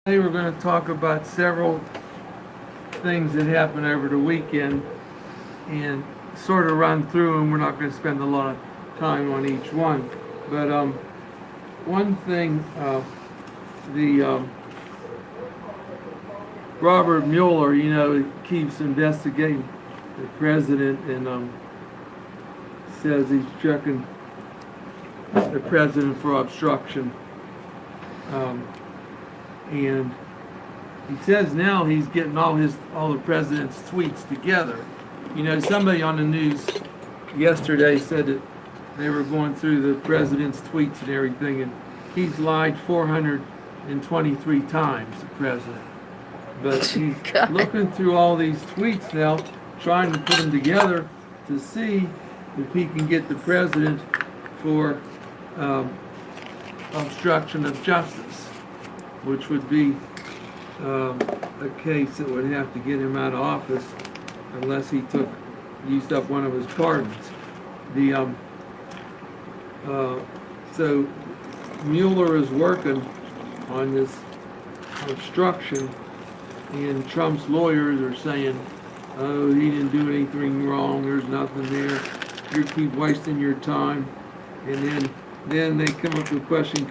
Today we're going to talk about several things that happened over the weekend and sort of run through them. We're not going to spend a lot of time on each one. But one thing, the Robert Mueller, keeps investigating the president and says he's checking the president for obstruction. And he says now he's getting all the president's tweets together. Somebody on the news yesterday said that they were going through the president's tweets and everything, and he's lied 423 times, the president. But he's looking through all these tweets now, trying to put them together to see if he can get the president for obstruction of justice, which would be a case that would have to get him out of office unless he used up one of his pardons. So Mueller is working on this obstruction, and Trump's lawyers are saying, "Oh, he didn't do anything wrong. There's nothing there. You keep wasting your time." And then they come up with the question,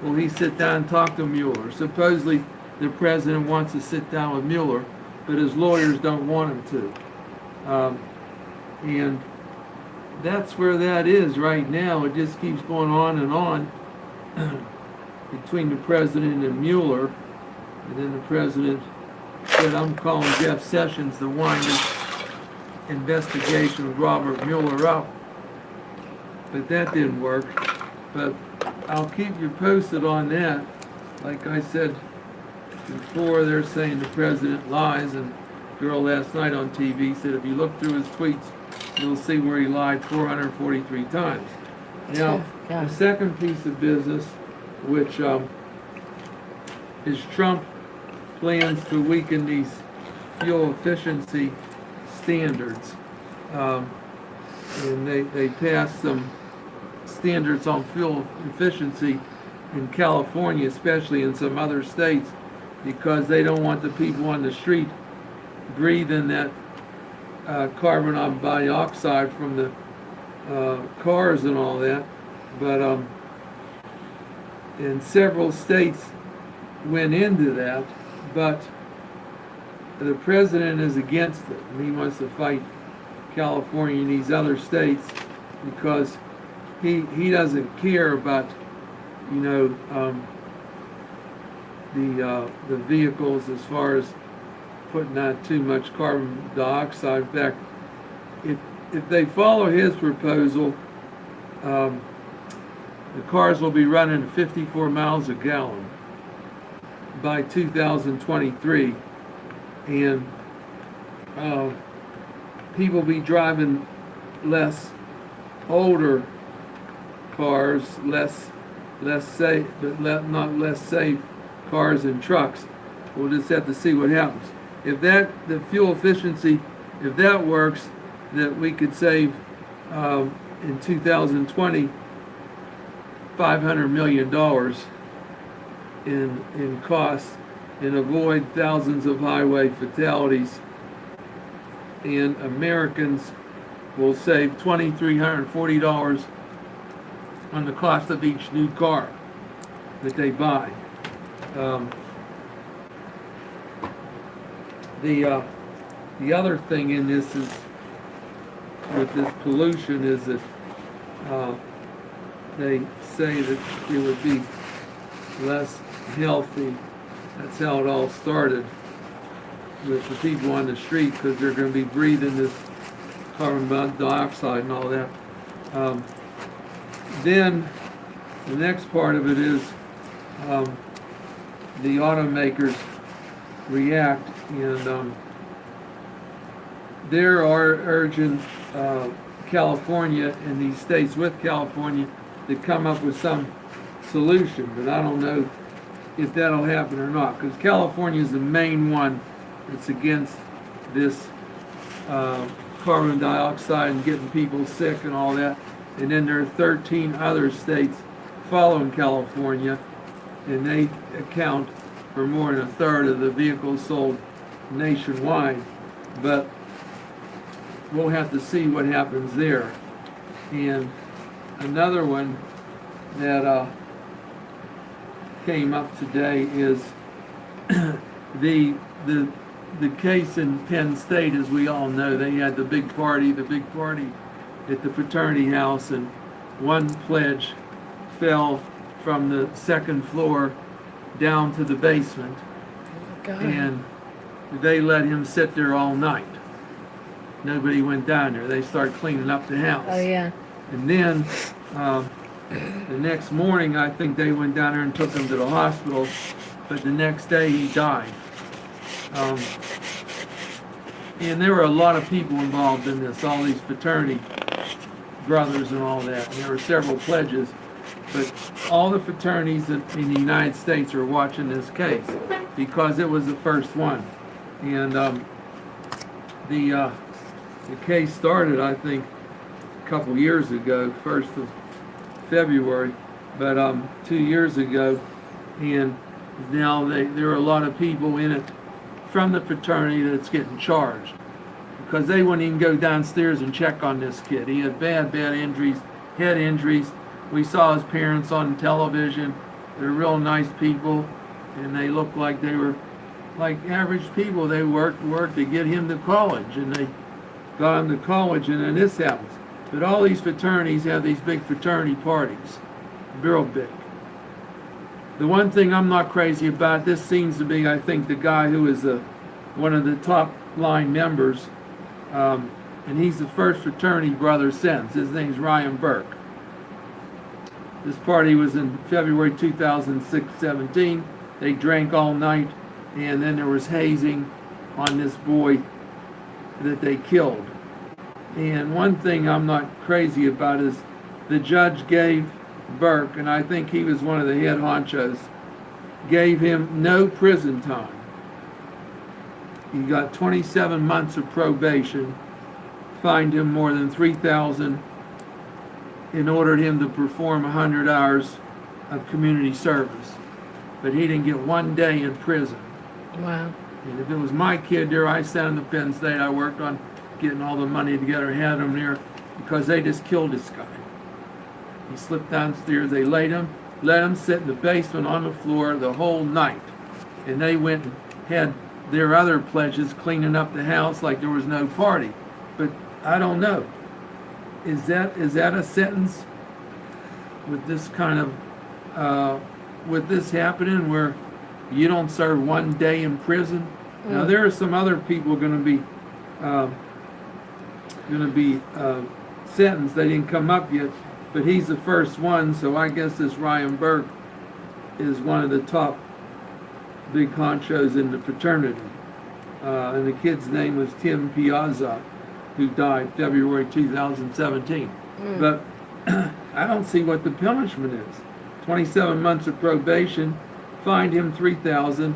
will he sit down and talk to Mueller? Supposedly the president wants to sit down with Mueller, but his lawyers don't want him to. And that's where that is right now. It just keeps going on and on between the president and Mueller. And then the president said, "I'm calling Jeff Sessions to wind this investigation of Robert Mueller up." But that didn't work. But I'll keep you posted on that. Like I said before, they're saying the president lies, and a girl last night on TV said if you look through his tweets, you'll see where he lied 443 times. Now, the second piece of business, which is Trump plans to weaken these fuel efficiency standards. And they passed some standards on fuel efficiency in California, especially in some other states, because they don't want the people on the street breathing that carbon dioxide from the cars and all that. But and several states went into that, but the president is against it, and he wants to fight California and these other states because he doesn't care about the vehicles as far as putting out too much carbon dioxide. In fact, if they follow his proposal, the cars will be running 54 miles a gallon by 2023, and people be driving less older cars, less safe, but not less safe cars and trucks. We'll just have to see what happens. If the fuel efficiency, if that works, that we could save in 2020 $500 million in costs and avoid thousands of highway fatalities, and Americans will save $2,340 on the cost of each new car that they buy. The other thing in this is, with this pollution, is that they say that it would be less healthy. That's how it all started, with the people on the street, because they're going to be breathing this carbon dioxide and all that. Then the next part of it is the automakers react, and they are urging California and these states with California to come up with some solution. But I don't know if that'll happen or not, because California is the main one that's against this carbon dioxide and getting people sick and all that. And then there are 13 other states following California, and they account for more than a third of the vehicles sold nationwide. But we'll have to see what happens there. And another one that came up today is the case in Penn State. As we all know, they had the big party at the fraternity house, and one pledge fell from the second floor down to the basement. God. And they let him sit there all night. Nobody went down there. They started cleaning up the house. Oh, yeah. And then the next morning, I think they went down there and took him to the hospital, but the next day he died. And there were a lot of people involved in this, all these fraternity brothers and all that. And there were several pledges, but all the fraternities in the United States are watching this case because it was the first one. And the case started, I think, a couple years ago, 1st of February, but 2 years ago, and now there are a lot of people in it from the fraternity that's getting charged because they wouldn't even go downstairs and check on this kid. He had bad injuries, head injuries. We saw his parents on television. They're real nice people, and they looked like they were like average people. They worked to get him to college, and they got him to college, and then this happens. But all these fraternities have these big fraternity parties, real big. The one thing I'm not crazy about, this seems to be, I think, the guy who is one of the top line members, and he's the first fraternity brother since. His name's Ryan Burke. This party was in February 2017. They drank all night, and then there was hazing on this boy that they killed. And one thing I'm not crazy about is the judge gave Burke, and I think he was one of the head honchos, gave him no prison time. He got 27 months of probation, fined him more than $3,000, and ordered him to perform 100 hours of community service. But he didn't get 1 day in prison. Wow. And if it was my kid there, I sent him to Penn State. I worked on getting all the money together, had him there, because they just killed this guy. He slipped downstairs. They let him sit in the basement on the floor the whole night. And they went and had their other pledges cleaning up the house like there was no party. But I don't know. Is that a sentence with this kind of with this happening where you don't serve 1 day in prison? Now there are some other people going to be sentenced. They didn't come up yet, but he's the first one. So I guess this Ryan Burke is one of the top big honchos in the fraternity. And the kid's name was Tim Piazza, who died February 2017. But I don't see what the punishment is. 27 months of probation, fined him $3,000,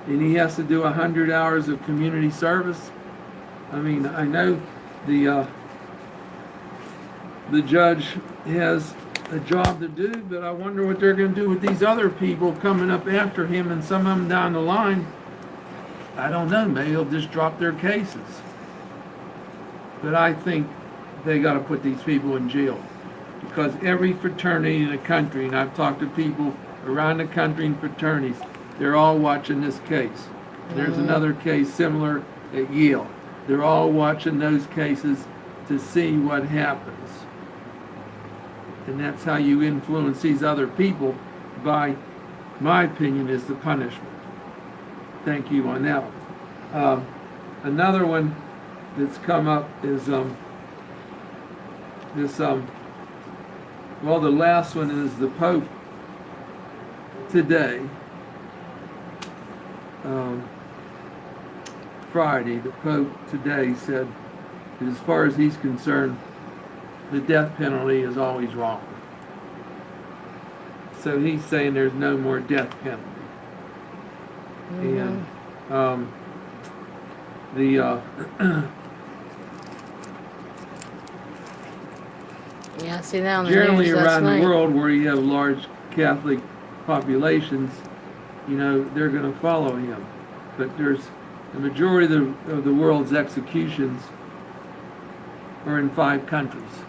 and he has to do 100 hours of community service. I mean, I know the judge has a job to do, but I wonder what they're going to do with these other people coming up after him, and some of them down the line. I don't know, maybe they'll just drop their cases. But I think they got to put these people in jail, because every fraternity in the country, and I've talked to people around the country in fraternities, they're all watching this case. There's another case similar at Yale. They're all watching those cases to see what happens. And that's how you influence these other people by, my opinion, is the punishment. Thank you on that one. Another one that's come up is well, the last one is the Pope today, Friday. The Pope today said that as far as he's concerned, the death penalty is always wrong. So he's saying there's no more death penalty. And yeah, see that on the generally news last around night. the world where you have large Catholic populations, they're going to follow him. But there's the majority of the world's executions are in 5 countries: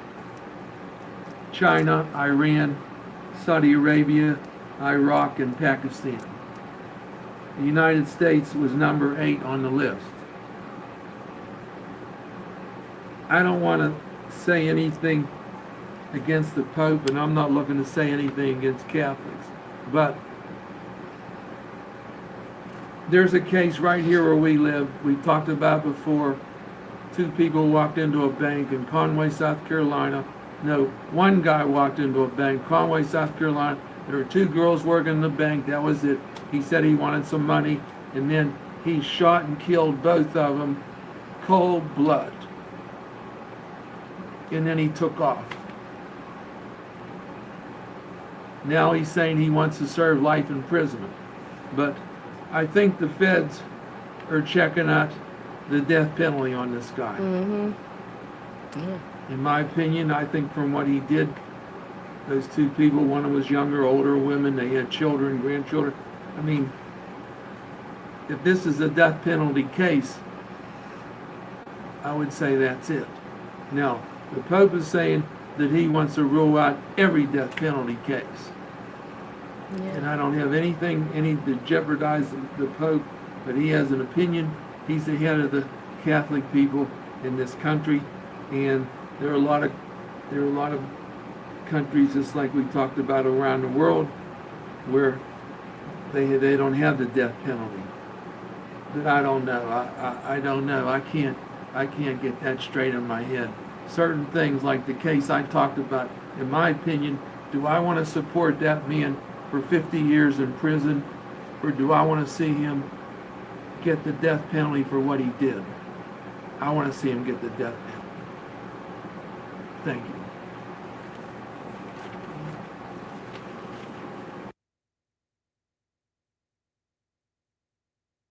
China, Iran, Saudi Arabia, Iraq, and Pakistan. The United States was number 8 on the list. I don't want to say anything against the Pope, and I'm not looking to say anything against Catholics, but there's a case right here where we live, we talked about before. 2 people walked into a bank in Conway, South Carolina. No, 1 guy walked into a bank, Conway, South Carolina. There were 2 girls working in the bank. That was it. He said he wanted some money, and then he shot and killed both of them, cold blood. And then he took off. Now he's saying he wants to serve life imprisonment. But I think the feds are checking out the death penalty on this guy. In my opinion, I think from what he did, those 2 people, one was younger, older women, they had children, grandchildren. I mean, if this is a death penalty case, I would say that's it. Now, the Pope is saying that he wants to rule out every death penalty case. And I don't have anything to jeopardize the Pope, but he has an opinion. He's the head of the Catholic people in this country, and there are a lot of countries, just like we talked about around the world, where they don't have the death penalty. But I don't know. I don't know. I can't get that straight in my head. Certain things, like the case I talked about, in my opinion, do I want to support that man for 50 years in prison, or do I want to see him get the death penalty for what he did? I want to see him get the death penalty. Thank you.